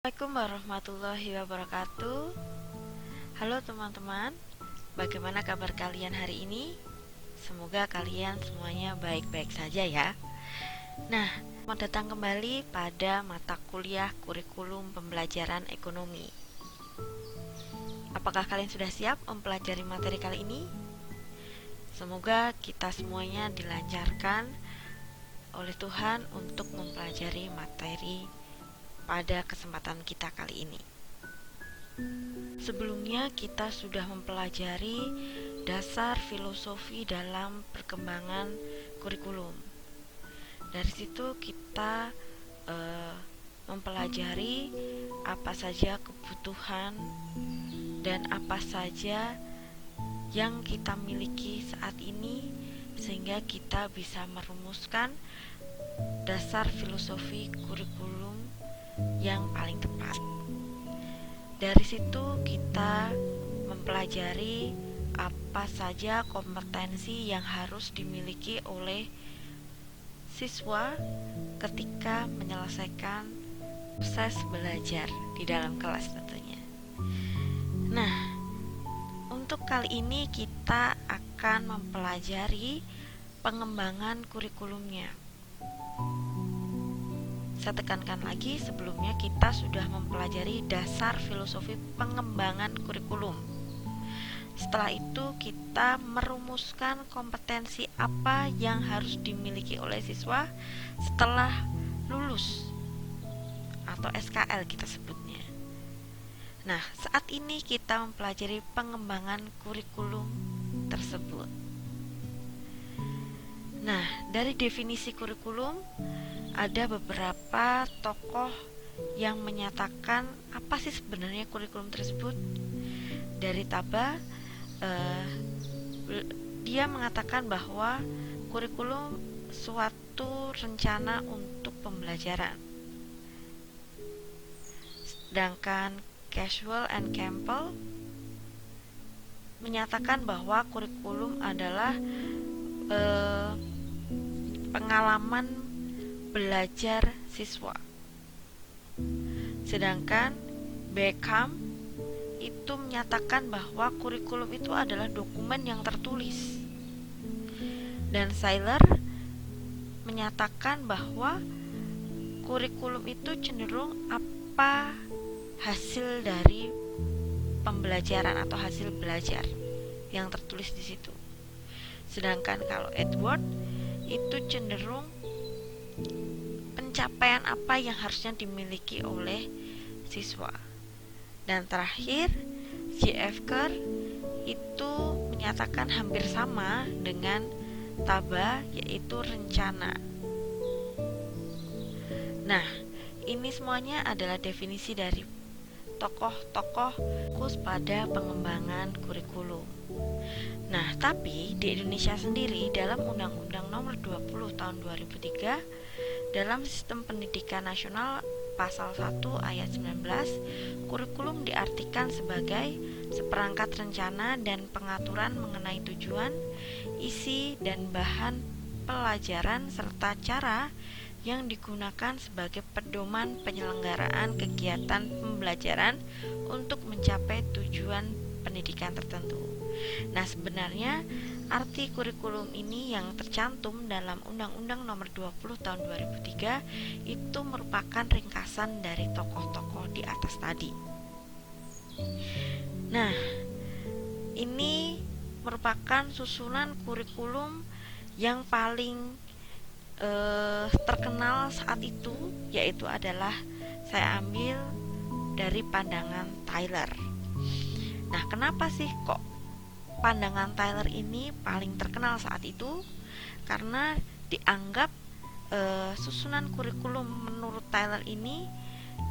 Assalamualaikum warahmatullahi wabarakatuh. Halo teman-teman, bagaimana kabar kalian hari ini? Semoga kalian semuanya baik-baik saja ya. Nah, selamat datang kembali pada mata kuliah kurikulum pembelajaran ekonomi. Apakah kalian sudah siap mempelajari materi kali ini? Semoga kita semuanya dilancarkan oleh Tuhan untuk mempelajari materi pada kesempatan kita kali ini. Sebelumnya kita sudah mempelajari dasar filosofi dalam perkembangan kurikulum. Dari situ kita mempelajari apa saja kebutuhan dan apa saja yang kita miliki saat ini, sehingga kita bisa merumuskan dasar filosofi kurikulum yang paling tepat. Dari situ kita mempelajari apa saja kompetensi yang harus dimiliki oleh siswa ketika menyelesaikan proses belajar di dalam kelas tentunya. Nah, untuk kali ini kita akan mempelajari pengembangan kurikulumnya. Saya tekankan lagi, sebelumnya kita sudah mempelajari dasar filosofi pengembangan kurikulum. Setelah itu kita merumuskan kompetensi apa yang harus dimiliki oleh siswa setelah lulus, atau SKL kita sebutnya. Nah, saat ini kita mempelajari pengembangan kurikulum tersebut. Nah, dari definisi kurikulum ada beberapa tokoh yang menyatakan apa sih sebenarnya kurikulum tersebut. Dari Taba, dia mengatakan bahwa kurikulum suatu rencana untuk pembelajaran. Sedangkan Casual and Campbell menyatakan bahwa kurikulum adalah pengalaman belajar siswa. Sedangkan Beckham itu menyatakan bahwa kurikulum itu adalah dokumen yang tertulis. Dan Sailer menyatakan bahwa kurikulum itu cenderung apa hasil dari pembelajaran atau hasil belajar yang tertulis di situ. Sedangkan kalau Edward itu cenderung pencapaian apa yang harusnya dimiliki oleh siswa. Dan terakhir, J.F. Kerr itu menyatakan hampir sama dengan Taba, yaitu rencana. Nah, ini semuanya adalah definisi dari tokoh-tokoh fokus pada pengembangan kurikulum. Nah, tapi di Indonesia sendiri dalam Undang-Undang Nomor 20 Tahun 2003 dalam Sistem Pendidikan Nasional Pasal 1 Ayat 19, kurikulum diartikan sebagai seperangkat rencana dan pengaturan mengenai tujuan, isi dan bahan pelajaran serta cara yang digunakan sebagai pedoman penyelenggaraan kegiatan pembelajaran untuk mencapai tujuan pendidikan tertentu. Nah, sebenarnya arti kurikulum ini yang tercantum dalam Undang-Undang Nomor 20 Tahun 2003 itu merupakan ringkasan dari tokoh-tokoh di atas tadi. Nah, ini merupakan susunan kurikulum yang paling terkenal saat itu, yaitu adalah saya ambil dari pandangan Tyler. Nah, kenapa sih kok pandangan Tyler ini paling terkenal saat itu? Karena dianggap susunan kurikulum menurut Tyler ini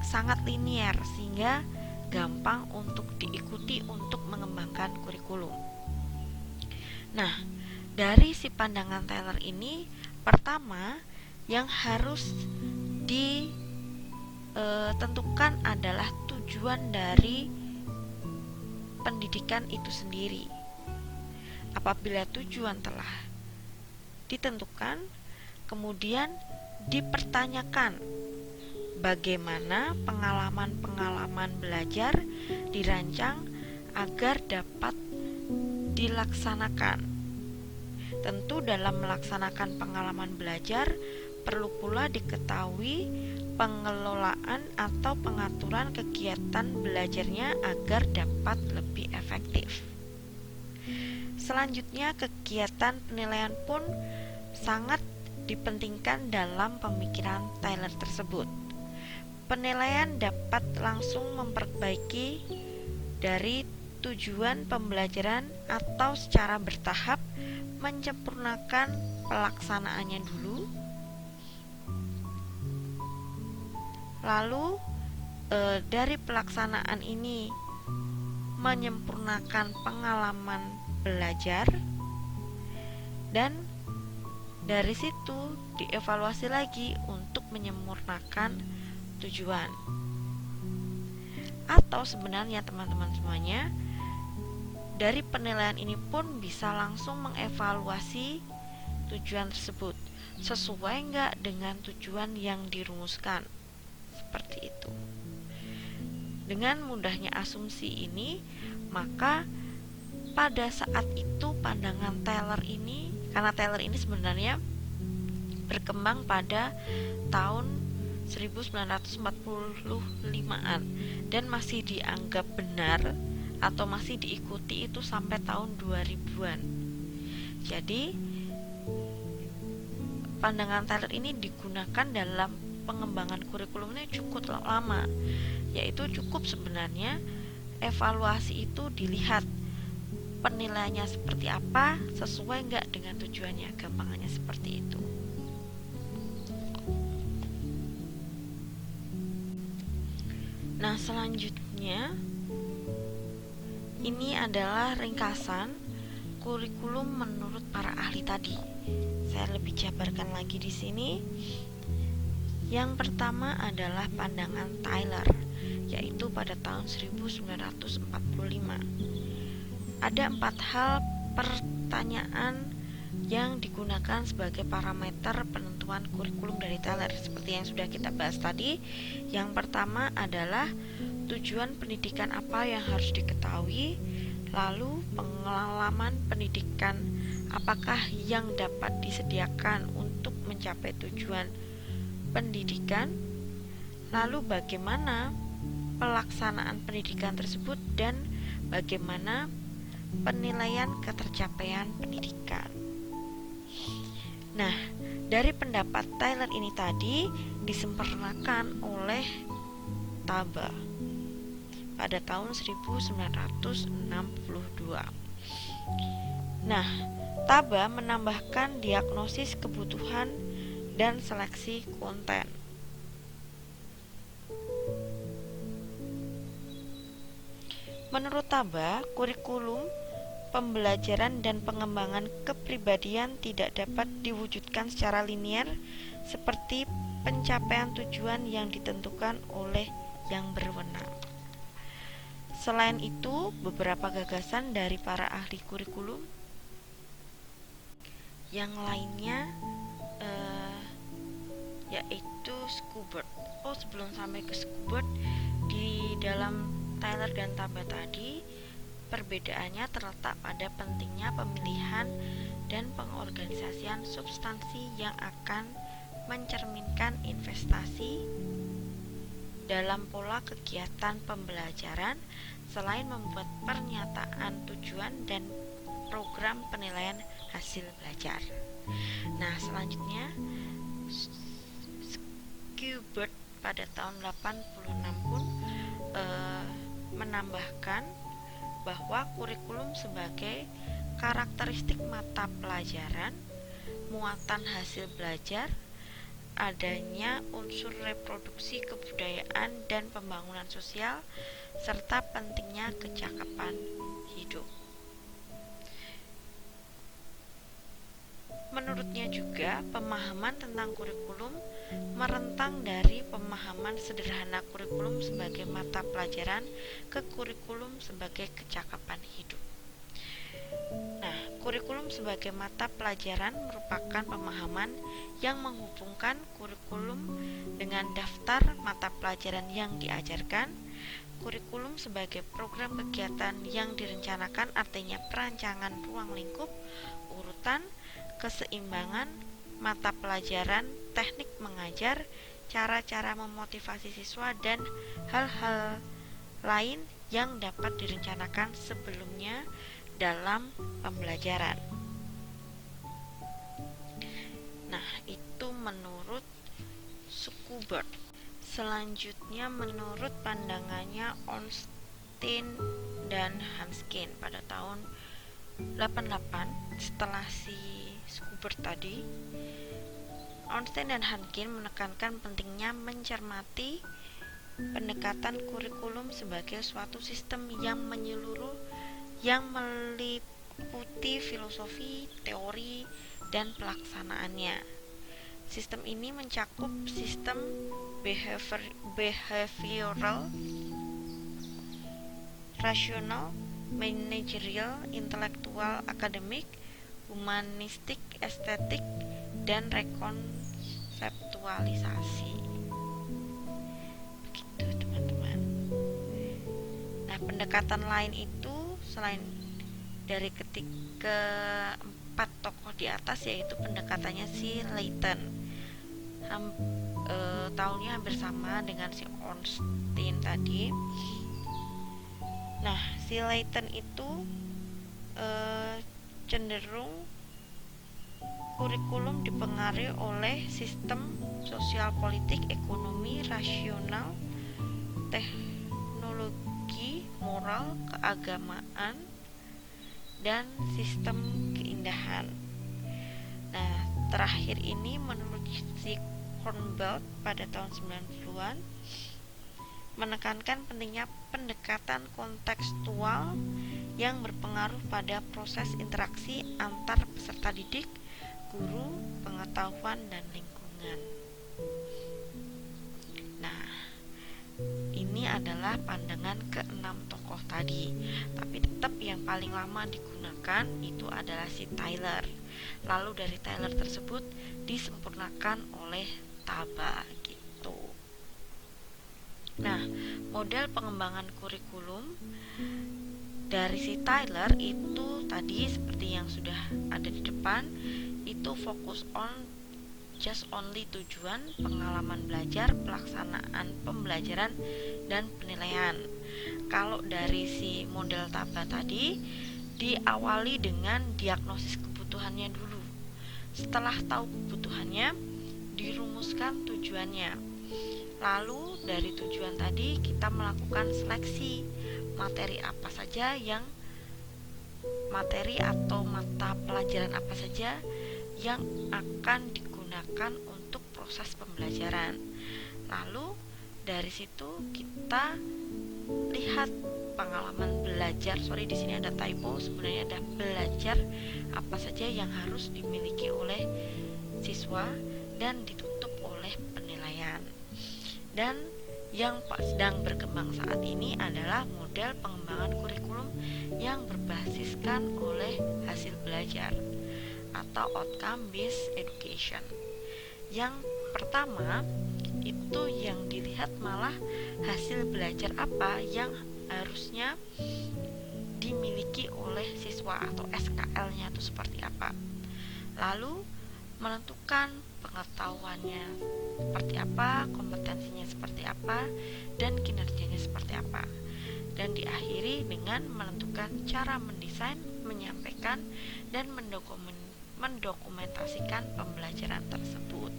sangat linier, sehingga gampang untuk diikuti untuk mengembangkan kurikulum. Nah, dari si pandangan Tyler ini, pertama yang harus ditentukan adalah tujuan dari pendidikan itu sendiri. Apabila tujuan telah ditentukan, kemudian dipertanyakan bagaimana pengalaman-pengalaman belajar dirancang agar dapat dilaksanakan. Tentu dalam melaksanakan pengalaman belajar perlu pula diketahui pengelolaan atau pengaturan kegiatan belajarnya agar dapat lebih efektif. Selanjutnya, kegiatan penilaian pun sangat dipentingkan dalam pemikiran Tyler tersebut. Penilaian dapat langsung memperbaiki dari tujuan pembelajaran atau secara bertahap menyempurnakan pelaksanaannya dulu. Lalu dari pelaksanaan ini menyempurnakan pengalaman belajar, dan dari situ dievaluasi lagi untuk menyempurnakan tujuan. Atau sebenarnya teman-teman semuanya, dari penilaian ini pun bisa langsung mengevaluasi tujuan tersebut sesuai nggak dengan tujuan yang dirumuskan, seperti itu. Dengan mudahnya asumsi ini, maka pada saat itu pandangan Tyler ini, karena Tyler ini sebenarnya berkembang pada tahun 1945-an dan masih dianggap benar atau masih diikuti itu sampai tahun 2000-an. Jadi pandangan Tyler ini digunakan dalam pengembangan kurikulumnya cukup lama, yaitu cukup sebenarnya evaluasi itu dilihat penilaiannya seperti apa, sesuai nggak dengan tujuannya, gampangannya seperti itu. Nah, selanjutnya ini adalah ringkasan kurikulum menurut para ahli tadi. Saya lebih jabarkan lagi di sini. Yang pertama adalah pandangan Tyler, yaitu pada tahun 1945. Ada 4 hal pertanyaan yang digunakan sebagai parameter penentuan kurikulum dari Tyler, seperti yang sudah kita bahas tadi. Yang pertama adalah tujuan pendidikan apa yang harus diketahui, lalu pengalaman pendidikan apakah yang dapat disediakan untuk mencapai tujuan pendidikan, lalu bagaimana pelaksanaan pendidikan tersebut, dan bagaimana penilaian ketercapaian pendidikan. Nah, dari pendapat Tyler ini tadi disempurnakan oleh Taba pada tahun 1962. Nah, Taba menambahkan diagnosis kebutuhan dan seleksi konten. Menurut Taba, kurikulum pembelajaran dan pengembangan kepribadian tidak dapat diwujudkan secara linear seperti pencapaian tujuan yang ditentukan oleh yang berwenang. Selain itu, beberapa gagasan dari para ahli kurikulum yang lainnya yaitu Schubert. Sebelum sampai ke Schubert, di dalam Tyler dan Taba tadi, perbedaannya terletak pada pentingnya pemilihan dan pengorganisasian substansi yang akan mencerminkan investasi dalam pola kegiatan pembelajaran, selain membuat pernyataan tujuan dan program penilaian hasil belajar. Nah, selanjutnya Schubert pada tahun 86 pun menambahkan bahwa kurikulum sebagai karakteristik mata pelajaran, muatan hasil belajar, adanya unsur reproduksi kebudayaan dan pembangunan sosial, serta pentingnya kecakapan hidup. Menurutnya juga, pemahaman tentang kurikulum merentang dari pemahaman sederhana kurikulum sebagai mata pelajaran ke kurikulum sebagai kecakapan hidup. Nah, kurikulum sebagai mata pelajaran merupakan pemahaman yang menghubungkan kurikulum dengan daftar mata pelajaran yang diajarkan. Kurikulum sebagai program kegiatan yang direncanakan, artinya perancangan ruang lingkup, urutan, keseimbangan mata pelajaran, teknik mengajar, cara-cara memotivasi siswa, dan hal-hal lain yang dapat direncanakan sebelumnya dalam pembelajaran. Nah, itu menurut Schubert. Selanjutnya menurut pandangannya Ornstein dan Hanskin pada tahun 88 setelah si Schubert tadi, Ornstein dan Hanskin menekankan pentingnya mencermati pendekatan kurikulum sebagai suatu sistem yang menyeluruh yang meliputi filosofi, teori, dan pelaksanaannya. Sistem ini mencakup sistem behavioral, rasional, manajerial, intelektual, akademik, humanistik, estetik, dan rekonseptualisasi. Begitu teman-teman. Nah, pendekatan lain itu selain dari keempat tokoh di atas, yaitu pendekatannya si Leighton. Tahunnya hampir sama dengan si Ornstein tadi. Nah, si Leighton itu cenderung kurikulum dipengaruhi oleh sistem sosial politik, ekonomi, rasional, teknologi, moral, keagamaan, dan sistem keindahan. Nah, terakhir ini menurut si Kornbelt pada tahun 90-an menekankan pentingnya pendekatan kontekstual yang berpengaruh pada proses interaksi antar peserta didik, guru, pengetahuan, dan lingkungan. Nah, ini adalah pandangan ke-6 tokoh tadi. Tapi tetap yang paling lama digunakan itu adalah si Tyler. Lalu dari Tyler tersebut disempurnakan oleh Taba gitu. Nah, model pengembangan kurikulum dari si Tyler itu tadi seperti yang sudah ada di depan, itu fokus on just only tujuan, pengalaman belajar, pelaksanaan pembelajaran, dan penilaian. Kalau dari si model Taba tadi diawali dengan diagnosis kebutuhannya dulu. Setelah tahu kebutuhannya, dirumuskan tujuannya. Lalu dari tujuan tadi kita melakukan seleksi materi atau mata pelajaran apa saja yang akan digunakan untuk proses pembelajaran. Lalu dari situ kita lihat pengalaman belajar. Di sini ada typo, sebenarnya ada belajar apa saja yang harus dimiliki oleh siswa dan ditutup oleh penilaian. Dan yang sedang berkembang saat ini adalah model pengembangan kurikulum yang berbasiskan oleh hasil belajar atau outcome based education. Yang pertama itu yang dilihat malah hasil belajar apa yang harusnya dimiliki oleh siswa atau SKL-nya itu seperti apa. Lalu menentukan pengetahuannya seperti apa, kompetensinya seperti apa, dan kinerjanya seperti apa. Dan diakhiri dengan menentukan cara mendesain, menyampaikan, dan mendokumentasikan pembelajaran tersebut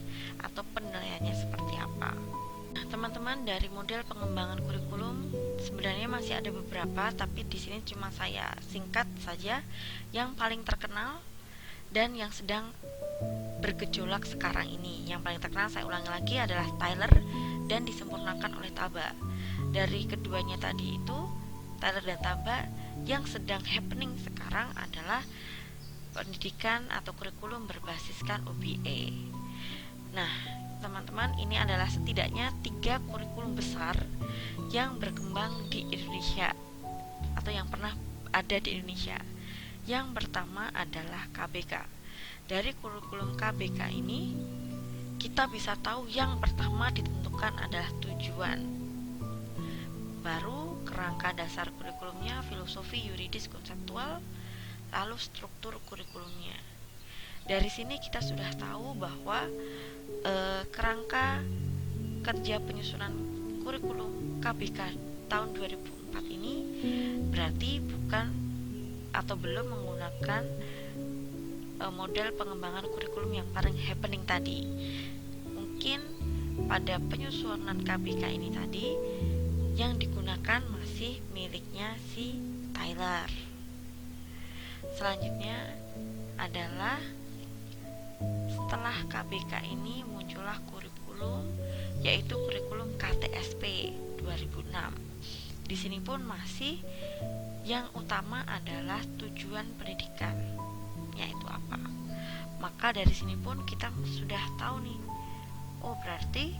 atau penilaiannya seperti apa. Nah, teman-teman, dari model pengembangan kurikulum sebenarnya masih ada beberapa, tapi di sini cuma saya singkat saja yang paling terkenal dan yang sedang bergejolak sekarang ini. Yang paling terkenal, saya ulangi lagi, adalah Tyler dan disempurnakan oleh Taba. Dari keduanya tadi itu, Tyler dan Taba, yang sedang happening sekarang adalah pendidikan atau kurikulum berbasiskan OBE. Nah, teman-teman, ini adalah setidaknya 3 kurikulum besar yang berkembang di Indonesia atau yang pernah ada di Indonesia. Yang pertama adalah KBK. Dari kurikulum KBK ini kita bisa tahu yang pertama ditentukan adalah tujuan. Baru kerangka dasar kurikulumnya, filosofi, yuridis, konseptual, lalu struktur kurikulumnya. Dari sini kita sudah tahu bahwa kerangka kerja penyusunan kurikulum KBK tahun 2004 ini berarti bukan atau belum menggunakan model pengembangan kurikulum yang paling happening tadi. Mungkin pada penyusunan KBK ini tadi yang digunakan masih miliknya si Tyler. Selanjutnya adalah setelah KBK ini muncullah kurikulum, yaitu kurikulum KTSP 2006. Di sini pun masih yang utama adalah tujuan pendidikan, yaitu apa. Maka dari sini pun kita sudah tahu nih, oh berarti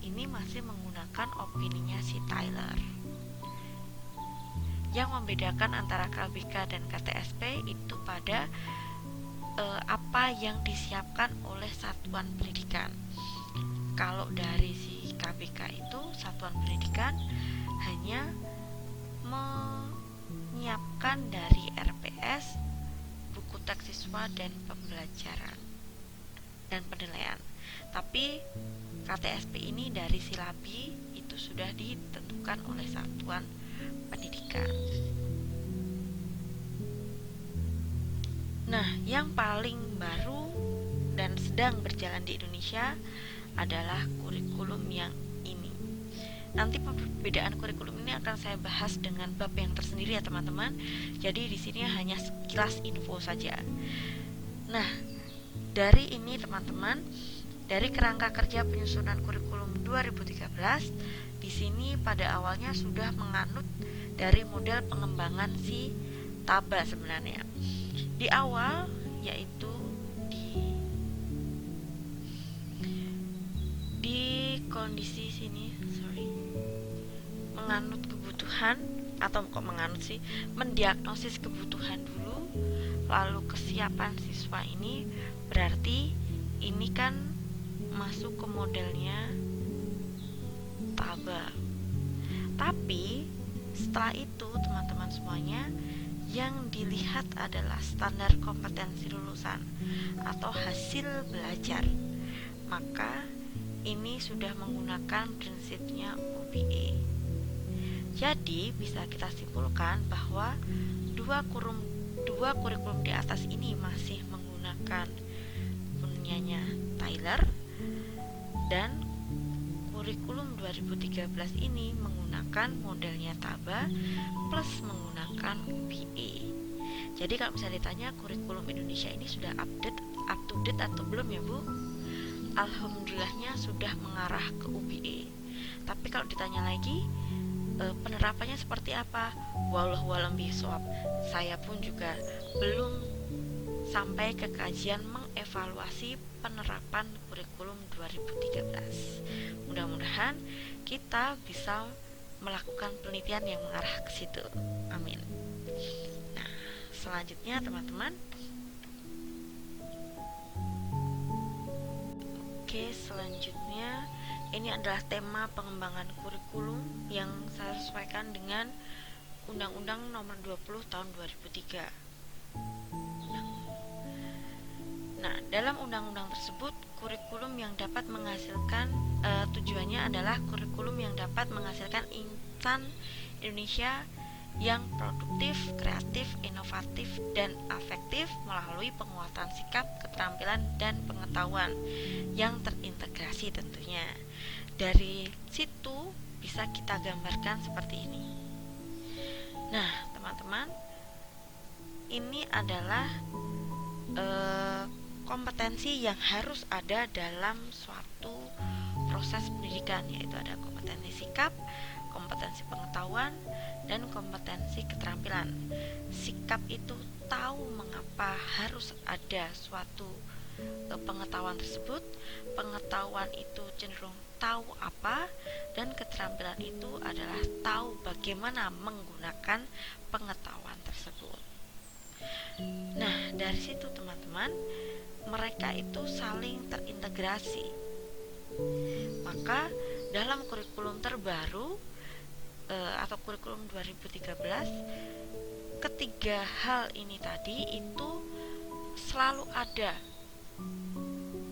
ini masih menggunakan opininya si Tyler. Yang membedakan antara KBK dan KTSP itu pada apa yang disiapkan oleh satuan pendidikan. Kalau dari si KBK itu satuan pendidikan hanya menyiapkan dari RPS, buku teks siswa dan pembelajaran dan penilaian. Tapi KTSP ini dari silabi itu sudah ditentukan oleh satuan pendidikan. Nah, yang paling baru dan sedang berjalan di Indonesia adalah kurikulum yang ini. Nanti perbedaan kurikulum ini akan saya bahas dengan bab yang tersendiri ya teman-teman. Jadi di sini hanya sekilas info saja. Nah, dari ini teman-teman, dari kerangka kerja penyusunan kurikulum 2013, di sini pada awalnya sudah menganut dari model pengembangan si Taba sebenarnya. Di awal yaitu di kondisi sini menganut kebutuhan atau kok menganut sih, mendiagnosis kebutuhan dulu, lalu kesiapan siswa ini berarti ini kan masuk ke modelnya Taba. Tapi setelah itu teman-teman semuanya, yang dilihat adalah standar kompetensi lulusan atau hasil belajar. Maka ini sudah menggunakan prinsipnya UBE. Jadi bisa kita simpulkan bahwa dua kurikulum di atas ini masih menggunakan punyanya Tyler, dan kurikulum 2013 ini menggunakan modelnya Taba plus menggunakan UBE. Jadi kalau misalnya ditanya kurikulum Indonesia ini sudah up to date atau belum ya Bu? Alhamdulillahnya sudah mengarah ke UBE. Tapi kalau ditanya lagi penerapannya seperti apa? Wallahu a'lam bishawab. Saya pun juga belum sampai ke kajian mengevaluasi penerapan kurikulum 2013. Mudah-mudahan kita bisa melakukan penelitian yang mengarah ke situ. Amin. Nah, selanjutnya teman-teman. Oke, selanjutnya ini adalah tema pengembangan kurikulum yang saya sesuaikan dengan Undang-Undang Nomor 20 Tahun 2003. Nah, dalam undang-undang tersebut, kurikulum yang dapat menghasilkan tujuannya adalah kurikulum yang dapat menghasilkan insan Indonesia yang produktif, kreatif, inovatif, dan afektif melalui penguatan sikap, keterampilan, dan pengetahuan yang terintegrasi tentunya. Dari situ bisa kita gambarkan seperti ini. Nah, teman-teman, ini adalah kompetensi yang harus ada dalam suatu proses pendidikan, yaitu ada kompetensi sikap, kompetensi pengetahuan, dan kompetensi keterampilan. Sikap itu tahu mengapa harus ada suatu pengetahuan tersebut, pengetahuan itu cenderung tahu apa, dan keterampilan itu adalah tahu bagaimana menggunakan pengetahuan tersebut. Nah, dari situ teman-teman, mereka itu saling terintegrasi. Maka dalam kurikulum terbaru atau kurikulum 2013, ketiga hal ini tadi itu selalu ada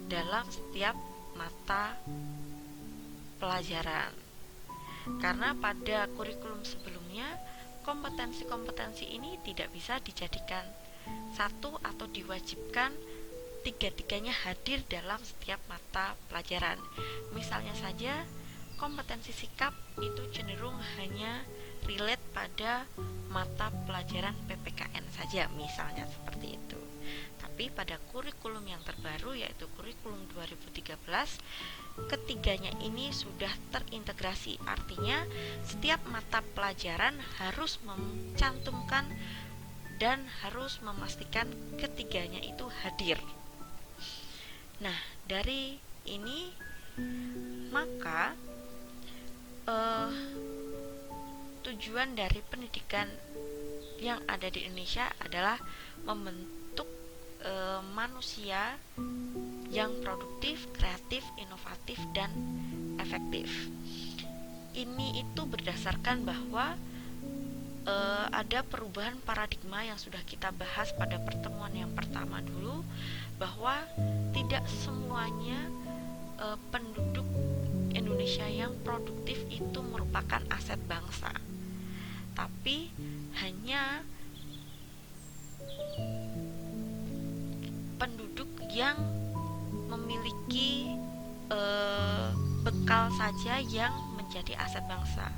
dalam setiap mata pelajaran. Karena pada kurikulum sebelumnya, kompetensi-kompetensi ini tidak bisa dijadikan satu atau diwajibkan tiga-tiganya hadir dalam setiap mata pelajaran. Misalnya saja, kompetensi sikap itu cenderung hanya relate pada mata pelajaran PPKN saja, misalnya seperti itu. Tapi pada kurikulum yang terbaru, yaitu kurikulum 2013, ketiganya ini sudah terintegrasi. Artinya setiap mata pelajaran harus mencantumkan dan harus memastikan ketiganya itu hadir. Nah, dari ini maka tujuan dari pendidikan yang ada di Indonesia adalah membentuk manusia yang produktif, kreatif, inovatif, dan efektif. Ini itu berdasarkan bahwa ada perubahan paradigma yang sudah kita bahas pada pertemuan yang pertama dulu, bahwa tidak semuanya penduduk Indonesia yang produktif itu merupakan aset bangsa, tapi hanya penduduk yang memiliki bekal saja yang menjadi aset bangsa.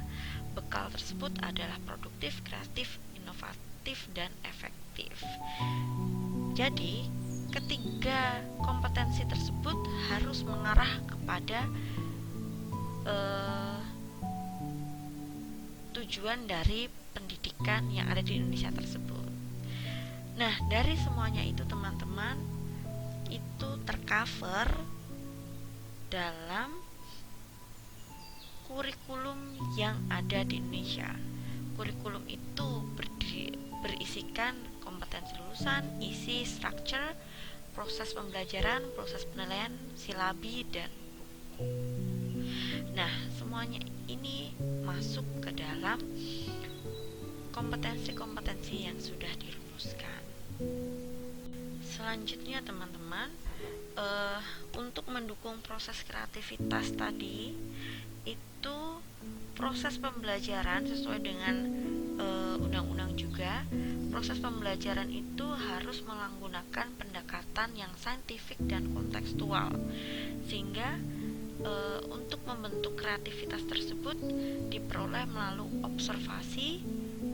Bekal tersebut adalah produktif, kreatif, inovatif, dan efektif. Jadi, ketiga kompetensi tersebut harus mengarah kepada tujuan dari pendidikan yang ada di Indonesia tersebut. Nah, dari semuanya itu teman-teman, itu tercover dalam kurikulum yang ada di Indonesia. Kurikulum itu berisikan kompetensi lulusan, isi, structure, proses pembelajaran, proses penilaian, silabi, dan buku. Nah, semuanya ini masuk ke dalam kompetensi-kompetensi yang sudah dirumuskan. Selanjutnya teman-teman, untuk mendukung proses kreativitas tadi, itu proses pembelajaran sesuai dengan undang-undang juga, proses pembelajaran itu harus menggunakan pendekatan yang saintifik dan kontekstual, sehingga untuk membentuk kreativitas tersebut diperoleh melalui observasi,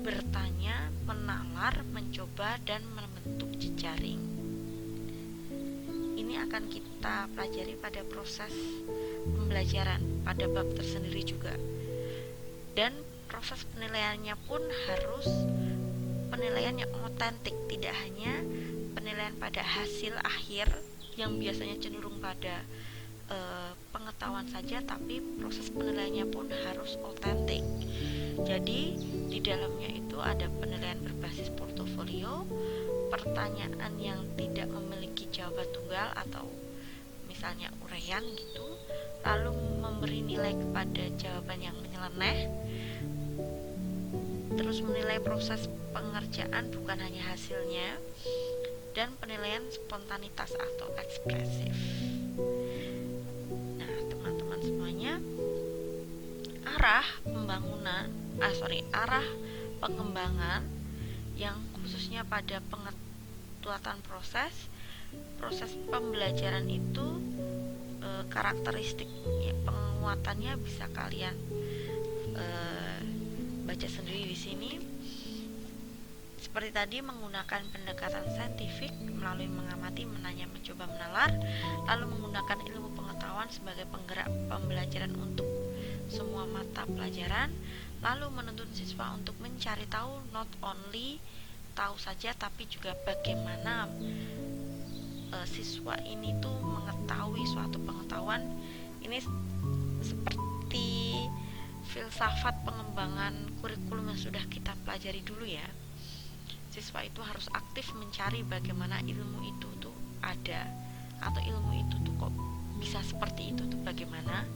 bertanya, menalar, mencoba, dan membentuk jejaring. Ini akan kita pelajari pada proses pembelajaran pada bab tersendiri juga. Dan proses penilaiannya pun harus penilaian yang otentik, tidak hanya penilaian pada hasil akhir yang biasanya cenderung pada pengetahuan saja, tapi proses penilaiannya pun harus otentik. Jadi di dalamnya itu ada penilaian berbasis portofolio, pertanyaan yang tidak memiliki jawaban tunggal atau misalnya uraian gitu, lalu memberi nilai kepada jawaban yang menyeleneh, terus menilai proses pengerjaan bukan hanya hasilnya, dan penilaian spontanitas atau ekspresif. Nah, teman-teman semuanya, arah pengembangan yang khususnya pada penguatan proses pembelajaran itu karakteristik penguatannya bisa kalian baca sendiri di sini. Seperti tadi, menggunakan pendekatan saintifik melalui mengamati, menanya, mencoba, menalar, lalu menggunakan ilmu pengetahuan sebagai penggerak pembelajaran untuk semua mata pelajaran, lalu menuntun siswa untuk mencari tahu, not only tahu saja, tapi juga bagaimana siswa ini tuh mengetahui suatu pengetahuan. Ini seperti filsafat pengembangan kurikulum yang sudah kita pelajari dulu ya. siswa itu harus aktif mencari bagaimana ilmu itu tuh ada, atau ilmu itu tuh kok bisa seperti itu tuh bagaimana.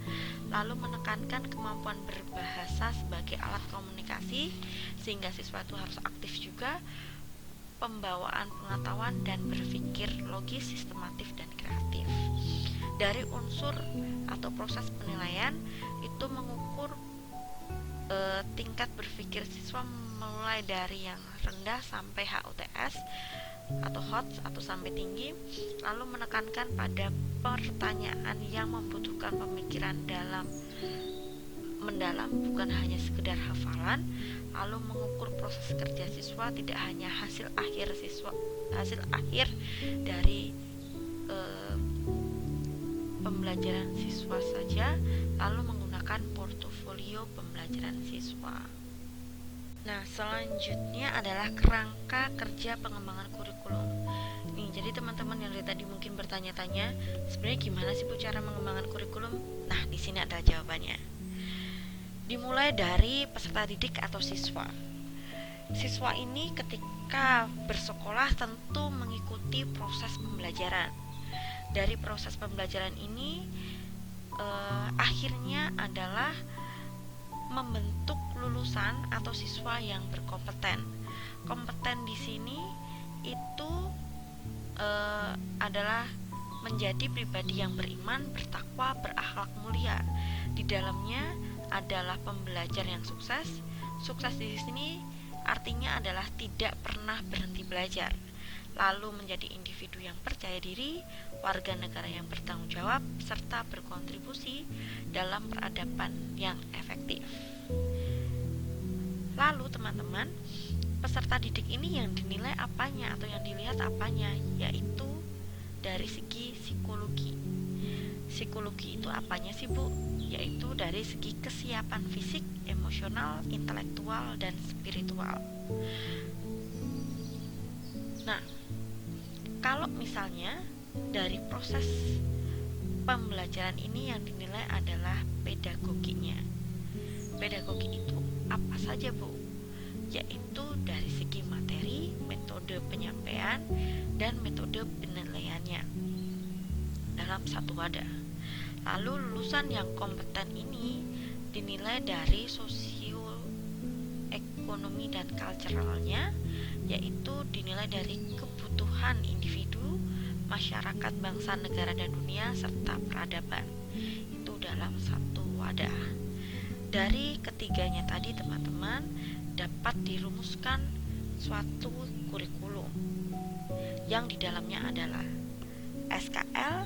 Lalu menekankan kemampuan berbahasa sebagai alat komunikasi, sehingga siswa itu harus aktif juga, pembawaan pengetahuan dan berpikir logis, sistematif dan kreatif. Dari unsur atau proses penilaian itu mengukur tingkat berpikir siswa mulai dari yang rendah sampai HUTS atau HOTS atau sampai tinggi, lalu menekankan pada pertanyaan yang membutuhkan pemikiran mendalam, bukan hanya sekedar hafalan. Lalu mengukur proses kerja siswa, tidak hanya hasil akhir dari pembelajaran siswa saja, lalu menggunakan portofolio pembelajaran siswa. Nah, selanjutnya adalah kerangka kerja pengembangan kurikulum. Nih, jadi teman-teman yang dari tadi mungkin bertanya-tanya, sebenarnya gimana sih Bu cara mengembangkan kurikulum? Nah, di sini ada jawabannya. Dimulai dari peserta didik atau siswa. Siswa ini ketika bersekolah tentu mengikuti proses pembelajaran. Dari proses pembelajaran ini akhirnya adalah membentuk lulusan atau siswa yang berkompeten. Kompeten di sini itu adalah menjadi pribadi yang beriman, bertakwa, berakhlak mulia. Di dalamnya adalah pembelajar yang sukses. Sukses di sini artinya adalah tidak pernah berhenti belajar. Lalu menjadi individu yang percaya diri, warga negara yang bertanggung jawab, serta berkontribusi dalam peradaban yang efektif. Lalu teman-teman, peserta didik ini yang dinilai apanya atau yang dilihat apanya, yaitu dari segi psikologi. Psikologi itu apanya sih Bu? Yaitu dari segi kesiapan fisik, emosional, intelektual, dan spiritual. Nah, kalau misalnya dari proses pembelajaran ini yang dinilai adalah pedagoginya. Pedagogi itu apa saja Bu? Yaitu dari segi materi, metode penyampaian, dan metode penilaiannya dalam satu wadah. Lalu lulusan yang kompeten ini dinilai dari sosioekonomi dan culturalnya, yaitu dinilai dari kebutuhan individu, masyarakat, bangsa, negara, dan dunia, serta peradaban. Itu dalam satu wadah. Dari ketiganya tadi teman-teman dapat dirumuskan suatu kurikulum yang di dalamnya adalah SKL,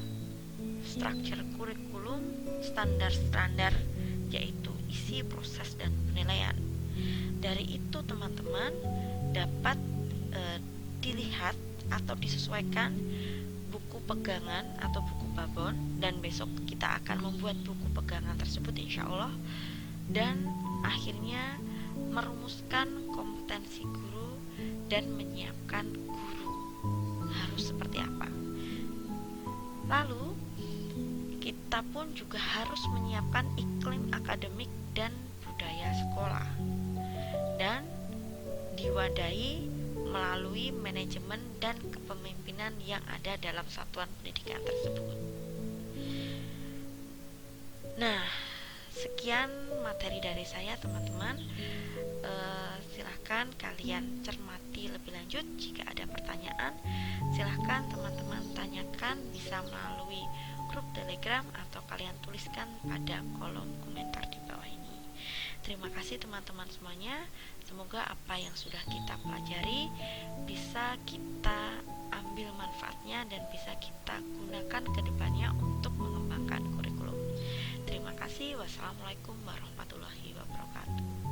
struktur kurikulum, standar-standar, yaitu isi, proses, dan penilaian. Dari itu teman-teman dapat dilihat atau disesuaikan buku pegangan atau buku babon, dan besok kita akan membuat buku pegangan tersebut insya Allah, dan akhirnya merumuskan kompetensi guru dan menyiapkan guru harus seperti apa. Lalu kita pun juga harus menyiapkan iklim akademik dan budaya sekolah, dan diwadahi melalui manajemen dan kepemimpinan yang ada dalam satuan pendidikan tersebut. Nah, sekian materi dari saya teman-teman. Silahkan kalian cermati lebih lanjut. Jika ada pertanyaan, silahkan teman-teman tanyakan, bisa melalui grup Telegram atau kalian tuliskan pada kolom komentar di bawah ini. Terima kasih teman-teman semuanya. Semoga apa yang sudah kita pelajari bisa kita ambil manfaatnya dan bisa kita gunakan ke depannya untuk mengembangkan kurikulum. Terima kasih. Wassalamualaikum warahmatullahi wabarakatuh.